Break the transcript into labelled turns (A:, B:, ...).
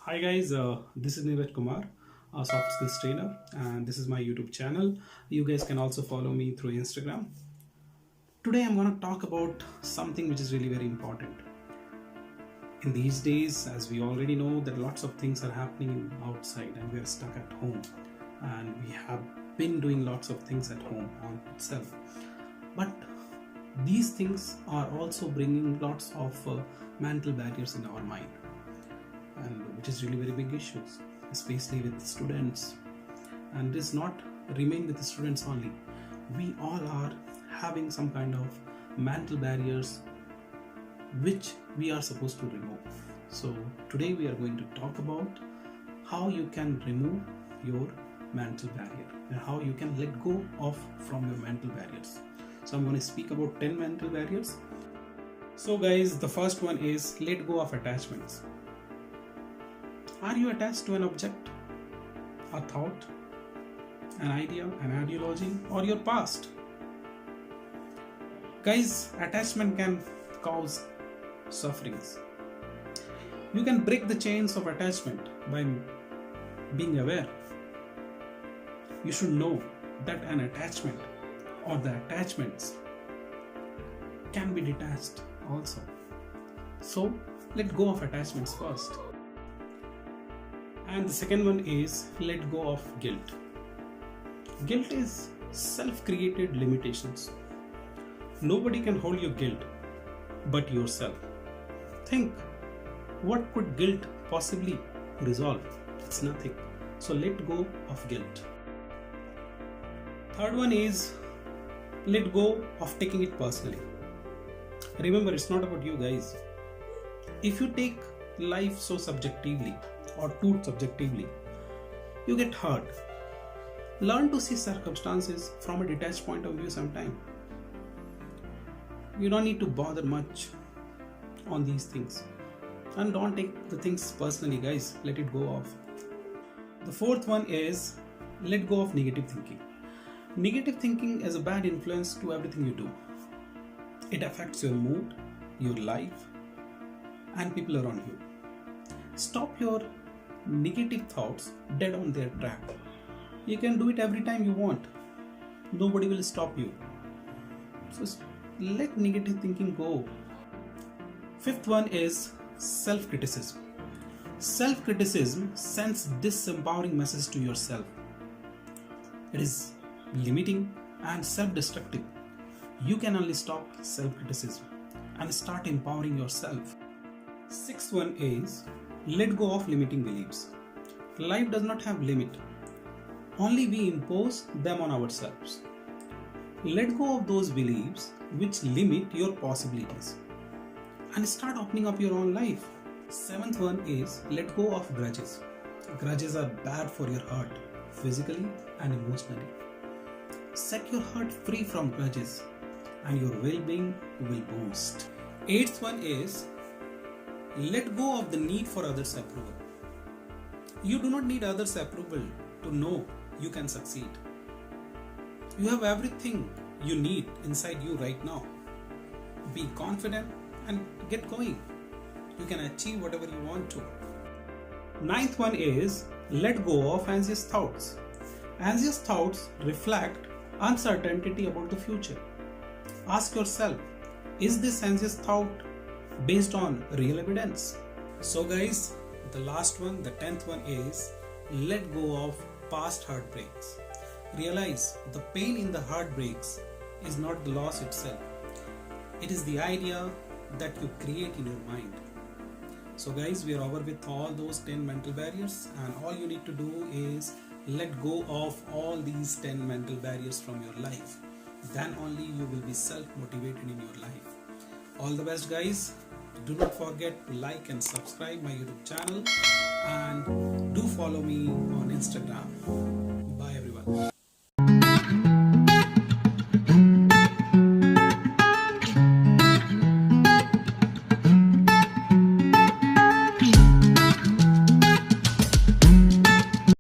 A: Hi guys, this is Neeraj Kumar, a soft skills trainer, and this is my YouTube channel. You guys can also follow me through Instagram. Today I'm going to talk about something which is really very important. In these days, as we already know, that lots of things are happening outside and we are stuck at home, and we have been doing lots of things at home on itself. But these things are also bringing lots of mental barriers in our mind, and which is really very big issues, especially with students. And this not remain with the students only. We all are having some kind of mental barriers which we are supposed to remove. So today we are going to talk about how you can remove your mental barrier and how you can let go of from your mental barriers. So I'm going to speak about 10 mental barriers. So guys, the first one is let go of attachments. Are you attached to an object, a thought, an idea, an ideology, or your past? Guys, attachment can cause sufferings. You can break the chains of attachment by being aware. You should know that an attachment or the attachments can be detached also. So let go of attachments first. And the second one is let go of guilt. Guilt is self-created limitations. Nobody can hold your guilt but yourself. Think, what could guilt possibly resolve? It's nothing. So let go of guilt. Third one is let go of taking it personally. Remember, it's not about you guys. If you take life so subjectively or too subjectively, you get hurt. Learn to see circumstances from a detached point of view sometime. You don't need to bother much on these things. And don't take the things personally, guys. Let it go off. The fourth one is let go of negative thinking. Negative thinking is a bad influence to everything you do. It affects your mood, your life, and people around you. Stop your negative thoughts dead on their track. You can do it every time you want. Nobody will stop you. So let negative thinking go. Fifth one is self-criticism. Self-criticism sends disempowering message to yourself. It is limiting and self-destructive. You can only stop self-criticism and start empowering yourself. Sixth one is let go of limiting beliefs. Life does not have limit. Only we impose them on ourselves. Let go of those beliefs which limit your possibilities and start opening up your own life. Seventh one is let go of grudges. Grudges are bad for your heart, physically and emotionally. Set your heart free from grudges and your well-being will boost. Eighth one is let go of the need for others' approval. You do not need others' approval to know you can succeed. You have everything you need inside you right now. Be confident and get going. You can achieve whatever you want to. Ninth one is let go of anxious thoughts. Anxious thoughts reflect uncertainty about the future. Ask yourself, is this anxious thought based on real evidence? So guys, the last one, the 10th one is let go of past heartbreaks. Realize the pain in the heartbreaks is not the loss itself. It is the idea that you create in your mind. So guys, we are over with all those 10 mental barriers, and all you need to do is let go of all these 10 mental barriers from your life. Then only you will be self-motivated in your life. All the best guys. Do not forget to like and subscribe my YouTube channel, and do follow me on Instagram.